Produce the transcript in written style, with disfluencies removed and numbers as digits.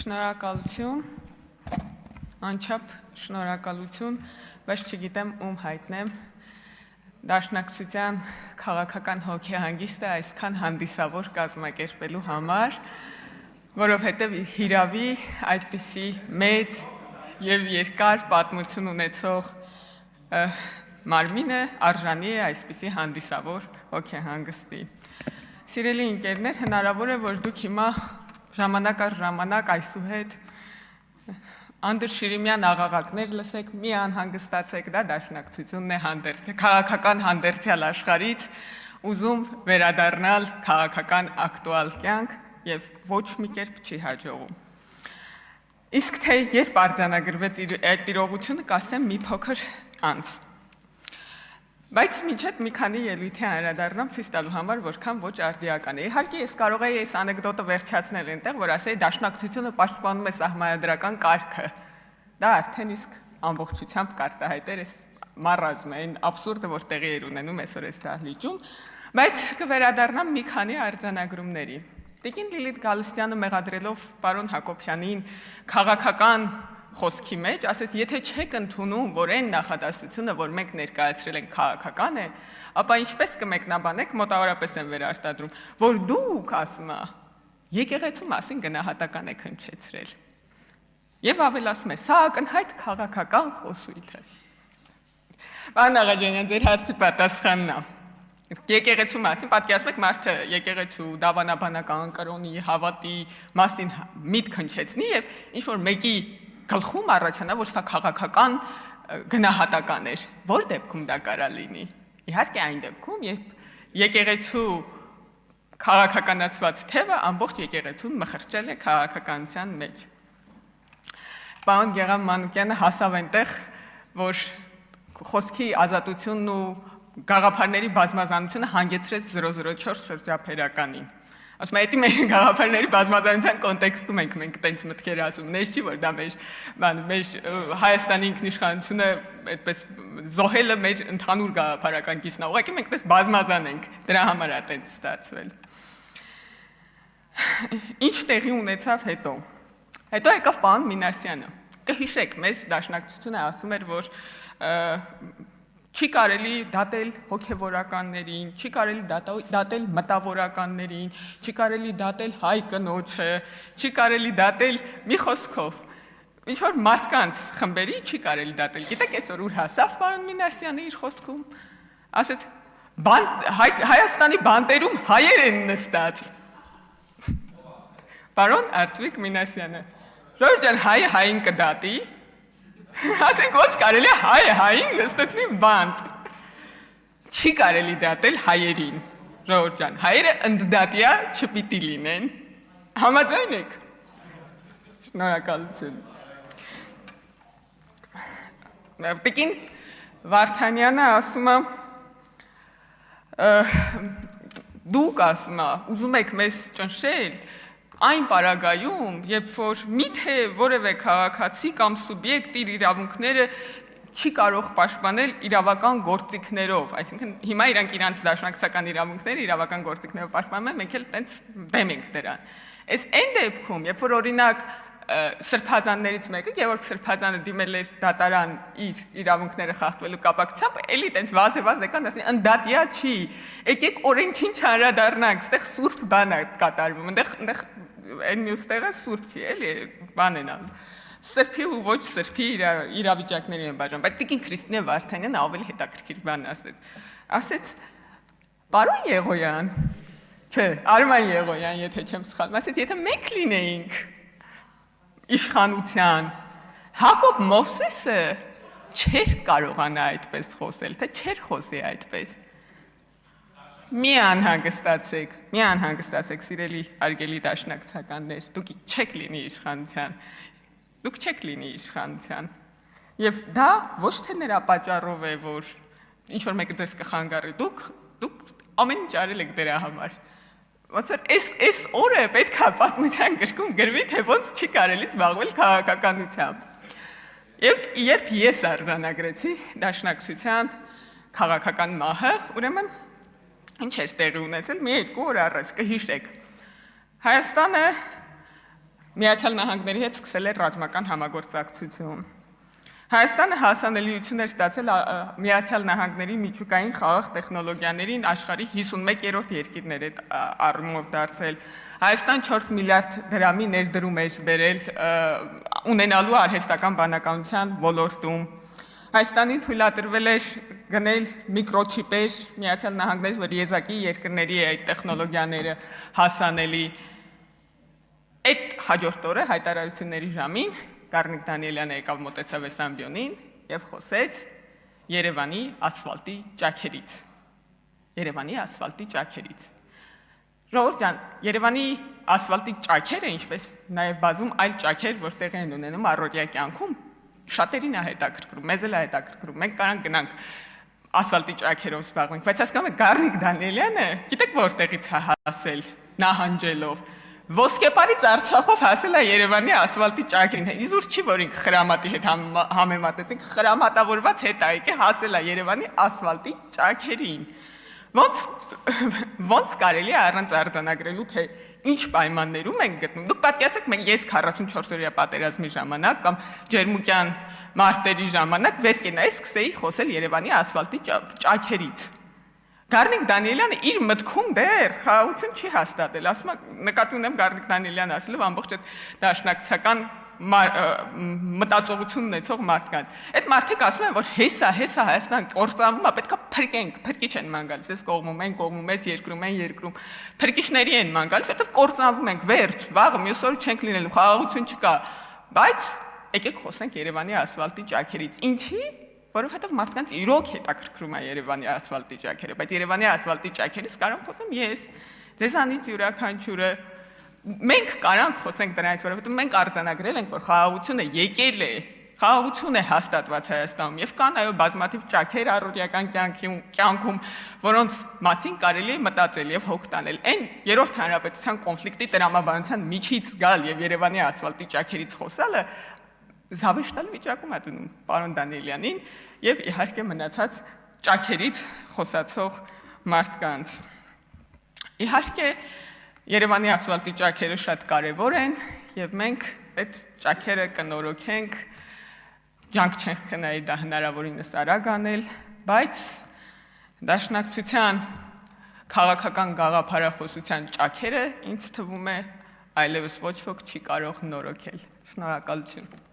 Շնորհակալություն, անչափ շնորհակալություն, բայց չգիտեմ ում հայտնեմ Դաշնակցության քաղաքական հոգեհանգիստը այսքան հանդիսավոր կազմակերպելու համար, որովհետև հիրավի այդպիսի մեծ եւ երկար պատմություն ունեցող մարմինը արժանի է այսպիսի հանդիսավոր հոգեհանգստի։ Սիրելի ընկերներ, հնարավոր է, որ դուք հիմա ժամանակ առ ժամանակ այսուհետ Անդր Շիրիմյան աղաղակներ լսեք, մի անհանգստացեք, դա Դաշնակցությունն է քաղաքական հանդերձյալ աշխարհից ուզում վերադառնալ քաղաքական ակտուալ կյանք եւ ոչ մի կերպ չի հաջողում։ Իսկ թե երբ արձանագրվեց այդ իրողությունը, կասեմ մի փոքր անց։ Բայց մինչև մի քանի ելույթի անդրադառնամ ցույց տալու համար, որքան ոչ արդիական է։ Իհարկե ես կարող եի այս անեկդոտը վերջացնել այնտեղ, որ ասեի Դաշնակցությունը պաշտպանում է սահմանադրական կարգը։ Դա արդեն իսկ ամբողջությամբ կարտահայտեր է մարազմը, այն աբսուրդը, որ տեղի էր ունենում այսօր այս դահլիճում, բայց կվերադառնամ մի քանի արձանագրումների։ Տիկին Լիլիթ Գալստյանը մեղադրելով պարոն Հակոբյանին քաղաքական խոսքի մեջ, ասեց, եթե չեք ընդունում, որ այն նախադասությունը, որ մենք ներկայացրել ենք քաղաքական է, ապա ինչպես կմեկնաբանեք, մոտավորապես են վերարտադրում, որ դուք ասում եկեղեցու մասին գնահատական եք հնչեցրել։ Եվ ավելացում է, սա ակնհայտ քաղաքական խոսույթ է։ Պարոն Աղաջանյան, ձեր հարցի պատասխանն է։ Եկեղեցու մասին պատկերացնում եք մարդը եկեղեցու դավանաբանական կրոնի հավատի մասին միտք հնչեցնի եւ ինչ որ մեկի գլխում առաջանա, որ սա քաղաքական գնահատական էր, որ դեպքում դա կարա լինի։ Իհարկե այն դեպքում, երբ եկեղեցու քաղաքականացված թևը ամբողջ եկեղեցուն մխրճել է քաղաքականության մեջ։ Պարոն Գեղամ Մանուկյանը հասավ այնտեղ, որ խոսքի ազատությունն ու գաղափարների բազմազանությունը հանգեցրեց 004 շրջափերականին։ Ասում եմ, մեր գաղափարների բազմազանության կոնտեքստում ենք մենք տենց մտքեր ասում, նես չի, որ դա մեր Հայաստանի ինքնիշխանությունը այդպես զոհելը մեր ընդհանուր գաղափարական կիսն է, ուղղակի մենք այդպես բազմազան ենք, դրա համար է տենց ստացվել։ Ինչ տեղի ունեցավ հետո։ Հետո եկավ պարոն Մինասյանը։ Կհիշեք, մեզ Դաշնակցությունը ասում էր, որ չի կարելի դատել հոգևորականներին, չի կարելի դատել մտավորականներին, չի կարելի դատել հայ կնոջը, չի կարելի դատել մի խոսքով։ Ինչ որ մարդկանց խմբերի չի կարելի դատել։ Գիտեք, այսօր ուր հասավ պարոն Մինասյանը իր խոսքում։ Ասեց, Հայաստանի բանտերում հայեր են նստած։ Պարոն Արտվիկ Մինասյանը, Ժորժ ջան, հայը հային կդատի։ Ասենք ոչ կարելի է հային նստեցնի բանտ։ Չի կարելի դատել հայերին, Ժողովուրդ ջան, հայերը ընդդատյա չպիտի լինեն։ Համաձայն եք։ Շնորհակալություն։ Տիկին Վարդանյանը ասում է, դուք ասում է, ուզում եք մեզ ճնշել, այն պարագայում, երբ որ միթե որևէ քաղաքացի կամ սուբյեկտ իր իրավունքները չի կարող պաշտպանել իրավական գործիքներով, այսինքն հիմա իրանք իրանց դաշնակցական իրավունքները իրավական գործիքներով պաշտպանում են, մենք էլ տենց դեմ ենք դրան։ Այս այն դեպքում, երբ որ օրինակ սրբազաններից մեկը, Գևորգ Սրբազանը դիմել էր դատարան իր իրավունքները խախտվելու կապակցությամբ, էլի տենց վազեվազ եկան, ասին ընդդատյա չի, եկեք օրենքին չանդրադառնանք, այդտեղ սուրբ բան է կատարվում, այնտեղ այն մյուս տեղը սուրբ չի, էլի բան են անում։ Սրբի ու ոչ սրբի իրավիճակների են բաժանում, բայց տիկին Քրիստինե Վարդանյանը ավելի հետաքրքիր բան ասեց, պարոն Եղոյան, չէ, Արման Եղոյան, եթե չեմ սխալվում, ասեց, եթե մենք լինեինք իշխանության, Հակոբ Մովսեսը չէր կարողանա այդպես խոսել, թե չէր խոսի այդպես։ Մի անհանգստացեք, սիրելի արգելի դաշնակցականներ, դուք չեք լինի իշխանության։ Եվ դա ոչ թե նրա պատճառով է, որ ինչ-որ մեկը ձեզ կխանգարի, դուք ամեն ինչ արել եք դրա համար։ Ոնց որ այս օրը պետք է պատմության գրքում գրվի, թե ոնց չի կարելի զբաղվել քաղաքականությամբ։ Երբ ես արձանագրեցի Դաշնակցության քաղաքական մահը, ուրեմն ինչ էր տեղի ունեցել, մի երկու օր առաջ, կհիշեք, Հայաստանը Միացյալ Նահանգների հետ սկսել էր ռազմական համագործակցություն։ Հայաստանը հասանելիություն էր ստացել Միացյալ Նահանգների միջուկային խաղաղ տեխնոլոգիաներին աշխարհի 51-րդ երկիրներ այդ առումով դարձել։ Հայաստան 4 միլիարդ դրամի ներդրում էր բերել ունենալու արհեստական բանականության ոլորտում։ Հայաստանին թույլատրվել էր գնել միկրոչիպեր Միացյալ Նահանգներից, որ եզակի երկրների այդ տեխնոլոգիաները հասանելի։ Այդ հաջորդ օրը հայտարարությունների ժամին Գառնիկ Դանիելյանը եկավ մոտեցավ Էսամբյոնին եւ խոսեց Երևանի ասֆալտի ճաքերից։ Երևանի ասֆալտի ճաքերից։ Ժողովուրդ ջան, Երևանի ասֆալտի ճաքերը, ինչպես նաեւ բազում այլ ճաքեր, որ տեղի են ունենում առօրյա կյանքում, շատերին է հետաքրքրում, մեզ էլ է հետաքրքրում։ Մենք կարանք գնանք ասֆալտի ճաքերով զբաղվենք, բայց հասկանում եք Գառնիկ Դանիելյանը, գիտեք որտեղից է հասել նահանջելով։ Ոսկեպարից Արցախով հասել է Երևանի ասֆալտի ճաքերին։ Իզուր չի, որ ինքը խրամատի հետ համեմատեցինք, խրամատավորված հետ եկե հասել է Երևանի ասֆալտի ճաքերին։ Ոնց կարելի է առանց արձանագրելու, թե ինչ պայմաններում ենք գտնում։ Դուք պատկերացրեք, ես 44-օրյա պատերազմի ժամանակ կամ ջերմուկյան մարտերի ժամանակ վեր կենայի սկսեի խոսել Երևանի ասֆալտի ճաքերից։ Գառնիկ Դանիելյանը իր մտքում դեռ խաղաղություն չի հաստատել, ասում է, նկատի ունեմ Գառնիկ Դանիելյանը ասելով ամբողջ այդ դաշնակցական մտածողություն ունեցող մարդկանց։ Այդ մարդիկ ասում են, որ հեսա Հայաստան կործանվում է, պետքա փրկենք, փրկիչ են ման գալիս, այս կողմում են, կողմում ես երկրում, փրկիչների են ման գալիս, հետո կործանվում ենք, վերջ, վաղը մյուս օրը չենք լինելու, խաղաղություն չկա, բայց եկեք խոսենք Երևանի ասֆալտի ճաքերից։ Ինչի՞։ Որովհետև մարդկանց իրոք հետաքրքրում է Երևանի ասֆալտի ճաքերը, բայց Երևանի ասֆալտի ճաքերից կարող խոսեմ ես, ձեզանից յուրաքանչյուրը, մենք կարող խոսենք դրանից, որովհետև մենք արձանագրել ենք, որ խաղաղությունը եկել է, խաղաղություն է հաստատված Հայաստանում եւ կան այո բազմաթիվ ճաքեր առօրյական կյանքում, որոնց մասին կարելի է մտածել եւ հոգ տանել։ Այն երրորդ հանրապետության կոնֆլիկտի տրամաբանության միջից գալ եւ Երևանի ասֆալտի ճաքերից խոսալը զավեշտալ վիճակում է դնում պարոն Դանիելյանին եւ իհարկե մնացած ճաքերից խոսացող մարդկանց։ Իհարկե Երևանի ասֆալտի ճաքերը շատ կարեւոր են եւ մենք այդ ճաքերը կնորոգենք, ջանք չենք խնայի դա հնարավորինս արագ անել, բայց դաշնակցության քաղաքական գաղափարախոսության ճաքերը ինձ թվում է այլևս ոչ ոք չի կարող նորոգել։ Շնորհակալություն։